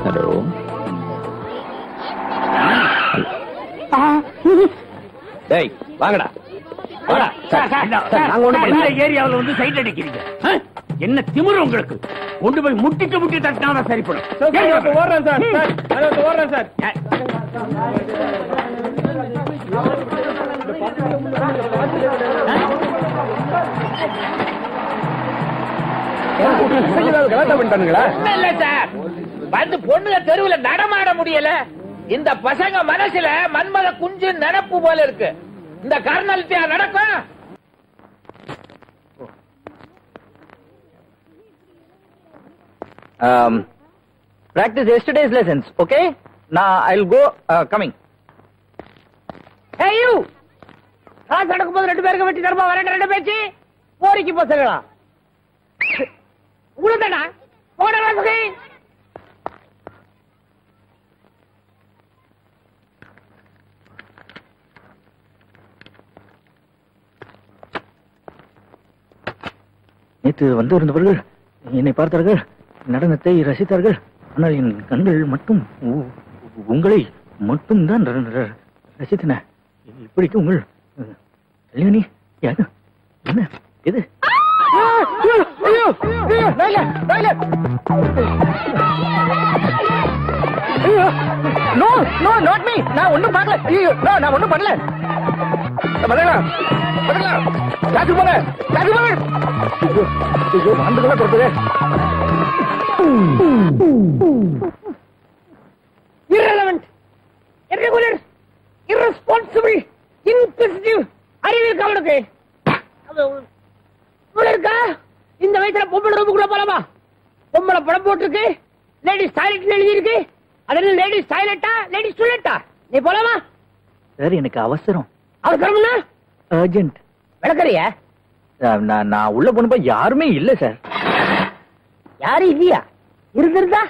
Hello. டேய் வாங்கடா. ஏரியாவில் வந்து சைட் அடிக்கிறீங்க. என்ன திமிரு உங்களுக்கு? கொண்டு போய் முட்டி தட்டினாதான் சரிப்படும். ஓடுறேன் சார். ஓடுறேன் சார். இல்ல சார், வந்து பொண்ணுங்க தெருவுல நடமாட முடியல. இந்த பசங்க மனசுல மன்மத குஞ்சு நினப்பு போல இருக்கு. இந்த காரணத்தியா நடக்கும். Practice yesterday's lessons, okay? Now I'll go coming. Hey you! Class நடக்கும்போது ரெண்டு பேருக்கு வெட்டி தரமா வரேன். ரெண்டு பேச்சு போரிக்கு பசங்களா உங்களுதானா? போட வாசுகி. நேற்று வந்து இருந்தவர்கள் என்னை பார்த்தார்கள், நடனத்தை ரசித்தார்கள். ஆனால் என் கண்கள் மட்டும் உங்களை மட்டும் தான் ரசித்தன. இப்படிக்கு உங்கள் கல்யாணி யாரு? என்ன எது? No no not me. நான் ஒண்ணும் பார்க்கல. ஐயோ நான் ஒண்ணும் பண்ணல. irrelevant, irregular, irresponsible, inquisitive. அறிவில் கவனுக்கு இருக்கா? இந்த வயசுல பொம்பளை ரூமுக்குள்ள போலாமா? பொம்பளை படம் போட்டிருக்கு, லேடிஸ் டாய்லெட் எழுதி இருக்கு. அதனால லேடிஸ் டாய்லெட்டா லேடிஸ் டாய்லெட்டா? நீ போலாமா? சார் எனக்கு அவசரம். அவசரம்னா அர்ஜென்ட். விளக்கறியா? நான் உள்ள போனப்ப யாருமே இல்ல சார். யாரும் இல்லையா? இருந்திருந்தா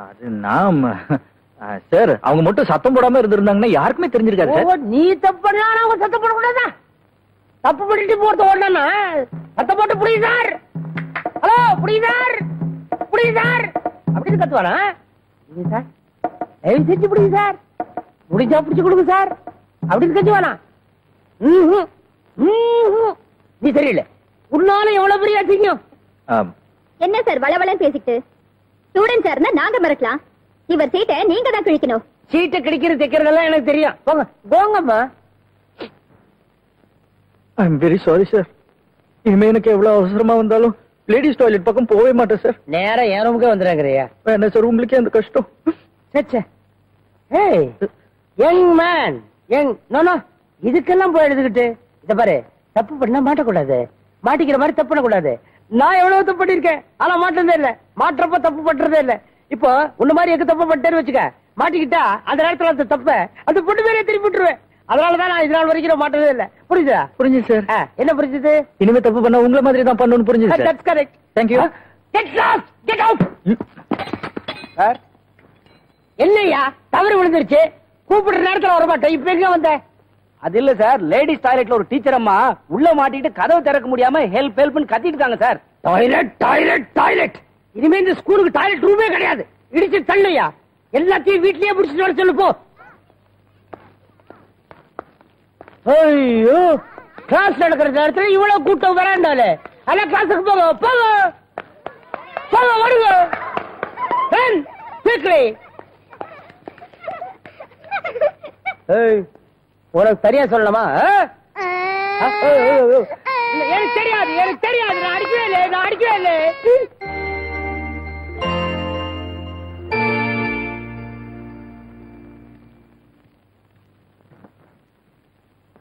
அது நாம் சார் அவங்க மட்டும் சத்தம் போடாம இருந்திருந்தாங்கன்னா யாருக்குமே தெரிஞ்சிருக்காது சார். நீ தப்பு பண்ணா அவங்க சத்தம் போடக்கூடாதா? தப்பு பண்ணிட்டு போறது ஓடனா சத்தம் போட்டு புரியுது சார், ஹலோ புரியுது சார் அப்படின்னு கத்துவானா? சார் தயவு செஞ்சு புரியுது சார், முடிஞ்சா புடிச்சு கொடுங்க சார் அப்படின்னு கத்துவானா? நீ தெரியல, உன்னால எவ்வளவு பெரிய அசிங்கம். என்ன சார் வளவளன்னு பேசிட்டு? ஸ்டூடெண்ட் சார்னா நாங்க மறக்கலாம், இவர் சீட்டை நீங்க தான் கிழிக்கணும். சீட்டை கிழிக்கிறது தைக்கிறதெல்லாம் எனக்கு தெரியும். போங்க போங்கம்மா. I am very sorry sir. இனிமே எனக்கு எவ்வளவு அவசரமா வந்தாலும் லேடிஸ் டாய்லெட் பக்கம் போகவே மாட்டேன் சார். நேரா என் ரூமுக்கே வந்துடுறேங்கறியா? என்ன சார் உங்களுக்கே அந்த கஷ்டம்? யங் மேன், யங் நோ இதுக்கெல்லாம் போய் எழுதுகிட்டு இத பாரு, தப்பு பண்ணா மாட்டக்கூடாது, மாட்டிக்கிற மாதிரி தப்பு பண்ணக்கூடாது. நான் எவ்வளவு தப்பு பண்ணிருக்கேன், ஆனா மாட்டதே இல்ல, மாற்றப்ப தப்பு பண்றதே இல்ல. இப்போ உன்ன மாதிரி எங்க தப்பு பண்ணிட்டேன்னு வச்சுக்க, மாட்டிக்கிட்டா அந்த நேரத்துல அந்த தப்ப அந்த பொண்ணு மேலே திருப்பி விட்டுருவேன். அதனாலதான் நான் இதனால வரைக்கும் மாட்டதே இல்ல. புரியுதா? புரிஞ்சு சார். என்ன புரிஞ்சுது? இனிமே தப்பு பண்ணா உங்களை மாதிரி தான் பண்ணணும்னு புரிஞ்சுது sir. That's correct. Thank you. Get out. Sir என்னையா தவறு விழுந்துருச்சு, கூப்பிடுற நேரத்துல வர மாட்டேன், இப்ப எங்க வந்த? அது இல்ல சார், லேடிஸ் டாய்லெட்ல ஒரு டீச்சர் அம்மா உள்ள மாட்டிட்டு கதவு திறக்க முடியாம ஹெல்ப் ஹெல்ப்னு கத்திட்டு இருக்காங்க சார். டாய்லெட் டாய்லெட் டாய்லெட், இனிமே இந்த ஸ்கூலுக்கு டாய்லெட் ரூமே கிடையாது. இடிச்சு தள்ளையா, எல்லாத்தையும் வீட்லயே பிடிச்சிட்டு வர சொல்லு போ. ஐயோ, கிளாஸ் நடக்கிற நேரத்துல இவ்வளவு கூட்டம் வராண்டால, அதான் கிளாஸுக்கு போங்க போங்க போங்க, வருங்க குயிக்லி. உனக்கு சரியா சொல்லலாமா? எனக்கு தெரியாது, எனக்கு தெரியாது, நான் அடிக்கவே இல்லை, நான் அடிக்கவே இல்லை.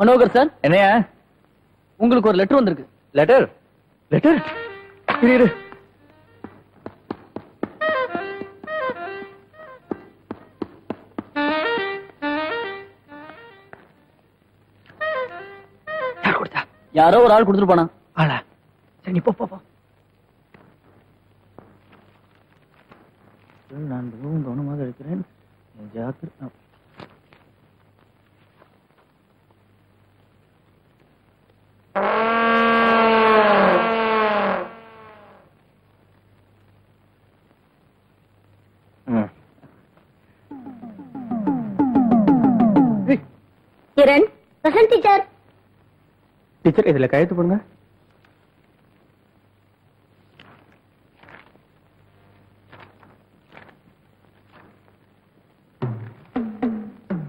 மனோகர் சார், என்னையா உங்களுக்கு ஒரு லெட்டர் வந்திருக்கு. லெட்டர்? லெட்டர் இரு. யாரோ ஒரு ஆள் கொடுத்துட்டு போனா. ஆளா? சரி, நீ போ போ போ. நான் மிகவும் கவனமாக இருக்கிறேன். ஜாக்கிரதை. Kiran, present teacher. டீச்சர், இதுல கையெழுத்து போடுங்க.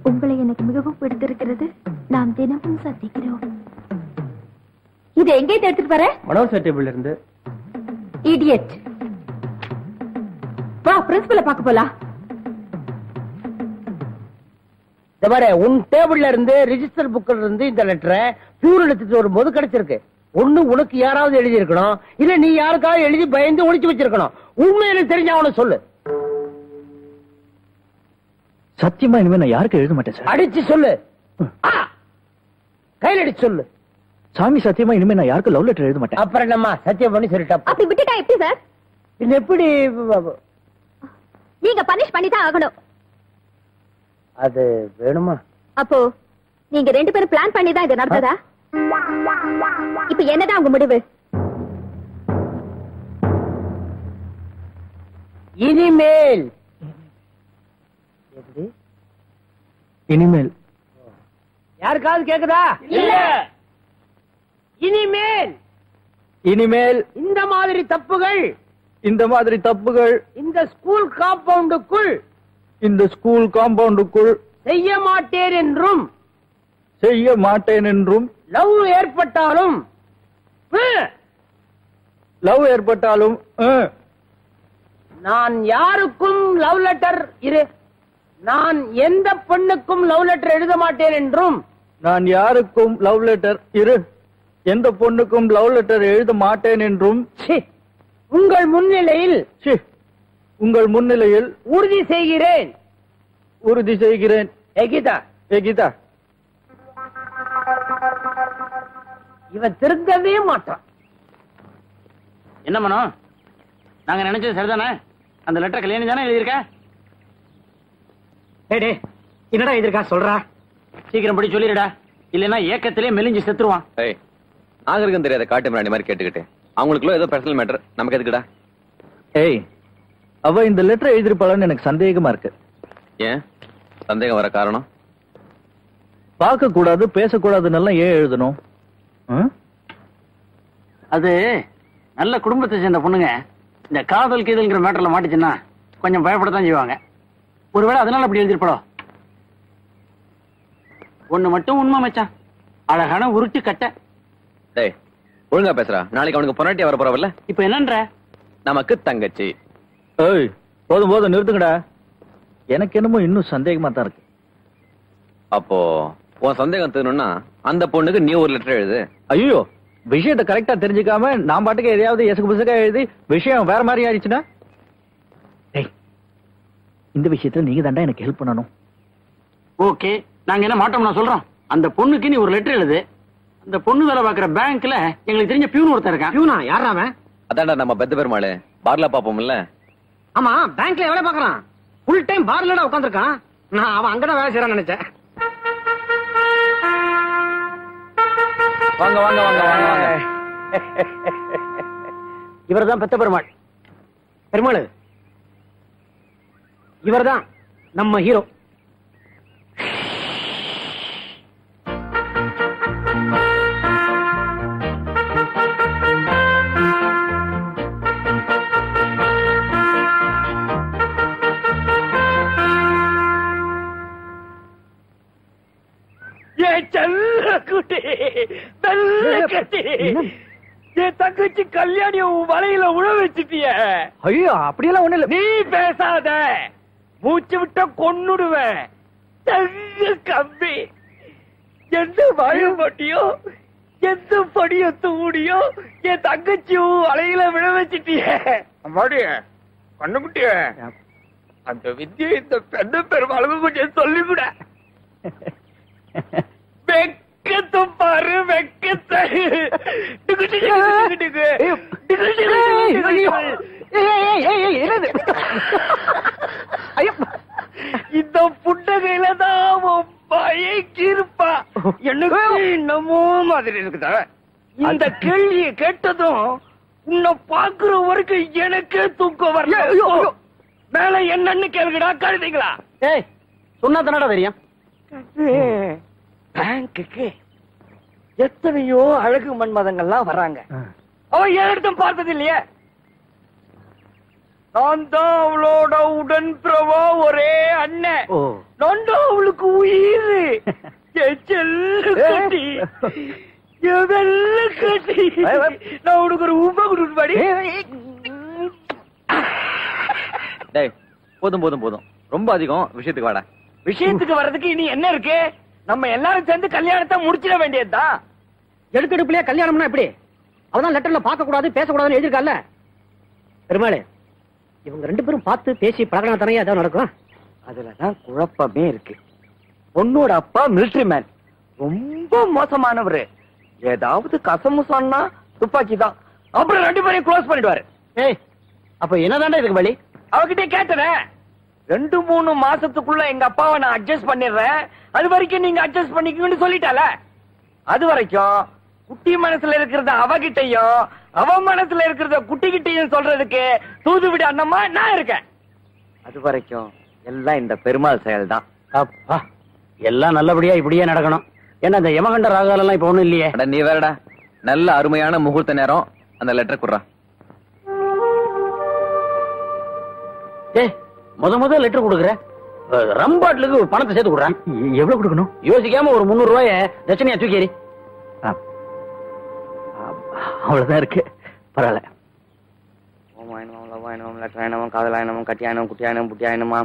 உங்களை எனக்கு மிகவும் பிடித்திருக்கிறது. நாம் தினமும் சந்திக்கிறோம். இது எங்கே எடுத்துட்டு வர? மனோஜ் டேபிள்ல இருந்து. இடியட். வா, பிரின்சிபலை பார்க்க போலாம். இந்த மாதிரி உன் டேபிள்ல இருந்து ரிஜிஸ்டர் புக்ல இருந்து இந்த லெட்டரை பியூர் எடுத்துட்டு வரும்போது கிடைச்சிருக்கு. ஒண்ணு உனக்கு யாராவது எழுதி இருக்கணும், இல்ல நீ யாருக்காவது எழுதி பயந்து ஒளிச்சு வச்சிருக்கணும். உண்மையில தெரிஞ்ச அவனை சொல்லு. சத்தியமா இனிமே நான் யாருக்கு எழுத மாட்டேன் சார். அடிச்சு சொல்லு. கையில் அடிச்சு சொல்லு. சாமி, சத்தியமா இனிமே நான் யாருக்கு லவ் லெட்டர் எழுத மாட்டேன். அப்புறம் என்னம்மா சத்தியம் பண்ணி சொல்லிட்டா? அப்படி விட்டுட்டா எப்படி சார்? இது எப்படி? நீங்க பனிஷ் பண்ணிதான் ஆகணும். அது வேணுமா? அப்போ நீங்க 2 பேரும் பிளான் பண்ணி தான் இது நடந்ததா? இப்ப என்னதான் உங்க முடிவு? இனிமேல் எப்படி? இனிமேல் யாருக்காவது கேக்குதா? இல்ல. இனிமேல் இனிமேல் இந்த மாதிரி தப்புகள் இந்த ஸ்கூல் காம்பவுண்டுக்குள் செய்ய மாட்டேன் என்றும் லவ் ஏற்பட்டாலும் நான் யாருக்கும் லவ் லெட்டர் நான் எந்த பெண்ணுக்கும் லவ் லெட்டர் எழுத மாட்டேன் என்றும் நான் யாருக்கும் லவ் லெட்டர் எந்த பொண்ணுக்கும் லவ் லெட்டர் எழுத மாட்டேன் என்றும் உங்கள் முன்னிலையில் உறுதி செய்கிறேன். கீதா, இவன் திருந்தவே மாட்டான். என்ன மனோ, நாங்க நினைச்சது சரிதானே? அந்த லெட்டர் கல்யாணி தானே எழுதியிருக்க? என்னடா எதிர்க்கா சொல்றா? சீக்கிரம் படி சொல்லிடுடா, இல்லன்னா ஏக்கத்திலே மெலிஞ்சு செத்துருவான். நாகரிகம் தெரியாத காட்டு மிராண்டி மாதிரி கேட்டுக்கிட்டு அவங்களுக்குள்ள ஏதோ பர்சனல் மேட்டர், நமக்கு எதுக்குடா? ஏய், அவ இந்த லெட்டர் எழுதிருப்பாளன்னு எனக்கு சந்தேகமா இருக்கு. ஏன் சந்தேகம் வர காரணம்? பார்க்க கூடாது, பேசக்கூடாதுன்னு ஏன் எழுதணும்? அது நல்ல குடும்பத்தை சேர்ந்த பொண்ணுங்க இந்த காதல் கீதல்ங்கிற மேட்டர்ல மாட்டிச்சுன்னா கொஞ்சம் பயப்படத்தான் செய்வாங்க. ஒருவேளை அதனால அப்படி எழுதிருப்படோ. ஒண்ணு மட்டும் உண்மை மச்சான், அழகான உருட்டு கட்ட. டேய், ஒழுங்கா பேசுறா. நாளைக்கு அவனுக்கு பொன்னாட்டியா வர போறவல்ல? இப்ப என்னன்ற? நமக்கு தங்கச்சி. ஏய், போதும் நிறுத்துங்கடா. எனக்கு என்னமோ இன்னும் சந்தேகமா தான் இருக்கு. அப்போ உன் சந்தேகம் தீரணும்னா அந்த பொண்ணுக்கு நீ ஒரு லெட்டர் எழுது. ஐயோ, விஷயத்தை கரெக்டா தெரிஞ்சுக்காம நான் பாட்டுக்கு எதையாவது எசக்கு புசக்கா எழுதி விஷயம் வேற மாதிரி ஆயிடுச்சுன்னா? இந்த விஷயத்துல நீங்க தாண்டா எனக்கு ஹெல்ப் பண்ணணும். ஓகே, நாங்க என்ன மாட்டோம்னா சொல்றோம். அந்த பொண்ணுக்கு நீ ஒரு லெட்டர் எழுது. அந்த பொண்ணு வேலை பாக்குற பேங்க்ல எங்களுக்கு தெரிஞ்ச பியூன் ஒருத்தர் இருக்கான். பியூனா? யாரா அவன்? அதான்டா நம்ம பெத்த பெருமாளு, பார்ல பாப்போம்ல. ஆமா, பேங்க்ல வேலை பாக்குறான். ஃபுல் டைம் பார்லடா உட்கார்ந்திருக்கான். நான் அவன் அங்கதான் வேலை செய்யறான்னு நினைச்சேன். வாங்க வாங்க வாங்க வாங்க வாங்க. இவர்தான் பெத்த பெருமாள். பெருமாள் இவர்தான் நம்ம ஹீரோ. என் தங்கச்சி கல்யாணி வலையில உழ வச்சுட்டிய. ஐயோ, அப்படியெல்லாம் ஒண்ணு இல்ல. நீ பேசாத, மூச்சு விட்ட கொன்னுடுவேன். கம்பி எந்த வாயு பட்டியோ எந்த படிய தூடியோ என் தங்கச்சியும் வலையில விழ வச்சுட்டிய. அம்மாடிய கண்ணுக்குட்டிய, அந்த வித்தியை இந்த பெண்ண பெருமாளுக்கு கொஞ்சம் சொல்லிவிட. வெக்கத்தும் பாரு, வெக்கத்தை. இருப்பா எனக்கு என்னமோ மாதிரி இருக்குதா. இந்த கேள்வியை கேட்டதும் உன்னை பாக்குற வரைக்கும் எனக்கே தூக்கம் வரல. மேல என்னன்னு கேளுங்கடா கழுதிங்களா. ஏய் சொன்னா தானடா தெரியும். பேங்குக்கு எத்தனையோ அழகு மன்மதங்கள்லாம் வர்றாங்க. அவ ஏன் பார்த்தது இல்லையே. நான் தான் அவளோட உடன்பிறவா ஒரே அண்ணன். நான் தான் அவளுக்கு உயிர். கட்டி கட்டி நான் உனக்கு ஒரு உப்ப கொடுப்பாடி. போதும் போதும் போதும், ரொம்ப அதிகம். விஷயத்துக்கு வாடா. விஷயத்துக்கு வர்றதுக்கு இனி என்ன இருக்கு? நம்ம எல்லாரும் சேர்ந்து கல்யாணத்தை முடிச்சிட வேண்டியதுதான். எடுக்கெடுப்புலயே கல்யாணம்னா எப்படி? அவதான் லெட்டர்ல பார்க்க கூடாது பேசக்கூடாதுன்னு எழுதிருக்கால. பெருமாளே, இவங்க 2 பேரும் பார்த்து பேசி பழகினா தானே ஏதாவது நடக்கும். அதுலதான் குழப்பமே இருக்கு. பொண்ணோட அப்பா மிலிட்டரி மேன், ரொம்ப மோசமானவரு. ஏதாவது கசமுசான்னா துப்பாக்கி தான். அப்புறம் 2 பேரையும் க்ளோஸ் பண்ணிடுவாரு. ஏய், அப்ப என்னதான்டா இதுக்கு வழி? அவகிட்ட கேட்டேன். 2-3 மாசத்துக்குள்ள எங்க அப்பாவை நான் அட்ஜஸ்ட் பண்ணிடுறேன், அது வரைக்கும் நீங்க அட்ஜஸ்ட் பண்ணிக்கணும்னு சொல்லிட்டால. அது வரைக்கும் குட்டி மனசுல இருக்கிறத அவகிட்டையும் அவ மனசுல இருக்கிறத குட்டிகிட்டையும் சொல்றதுக்கு தூதுவிட அண்ணம்மா நான் இருக்கேன். அது வரைக்கும் எல்லாம் இந்த பெருமாள் செயல் தான். அப்பா, எல்லாம் நல்லபடியா இப்படியே நடக்கணும். ஏன்னா இந்த யமகண்ட ராகால எல்லாம் இப்ப ஒண்ணும் இல்லையே. நீ வேறடா, நல்ல அருமையான முகூர்த்த நேரம். அந்த லெட்டர் குடுறா. ஏய், முத லெட்டர் கொடுக்குற. ரம்பாட்லுக்கு பணத்தை சேர்த்து கொடுறான். எவ்வளவு கொடுக்கணும்? யோசிக்காம ஒரு 300 ரூபாய தட்சணையா தூக்கி. அவ்வளவுதான் இருக்கு, பரவாயில்ல. காதலாயனமும் கட்டியாயனம் குட்டியாயனம் புட்டியாயனமா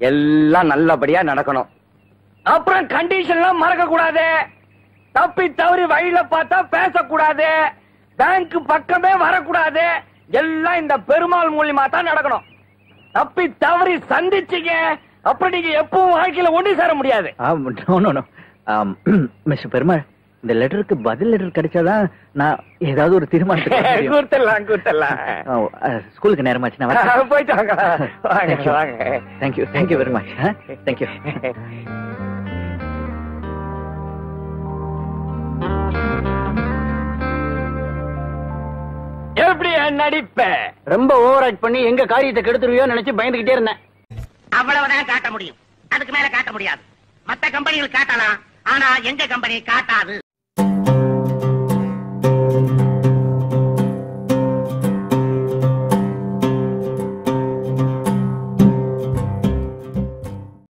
எல்லாம் நல்லபடியா நடக்கணும். அப்புறம் கண்டிஷன் எல்லாம் மறக்க கூடாது. தப்பி தவறி வழியில பார்த்தா பேசக்கூடாது. பேங்க் பக்கமே வரக்கூடாது. எல்லாம் இந்த பெருமாள் மூலியமா தான் நடக்கணும். தப்பி தவறி சந்திச்சீங்க அப்புறம் நீங்க எப்பவும் வாழ்க்கையில ஒண்ணு சேர முடியாது. மிஸ்டர் பெருமாள், இந்த லெட்டருக்கு பதில் லெட்டர் கிடைச்சாதான் நான் ஏதாவது ஒரு தீர்மானத்துக்கு ஸ்கூலுக்கு நேரமாச்சு. நான் போயிட்டு வாங்க. Thank you very much. தேங்க்யூ. எப்படி நடிப்ப? ரொம்ப ஓவர் ஆக்ட் பண்ணி எங்க காரியத்தை கெடுத்துருவியோ நினைச்சு பயந்துகிட்டே இருந்தேன். அவ்வளவுதான் காட்ட முடியும், அதுக்கு மேல காட்ட முடியாது. மத்த கம்பெனிகள் காட்டலாம், ஆனா எங்க கம்பெனி காட்டாது.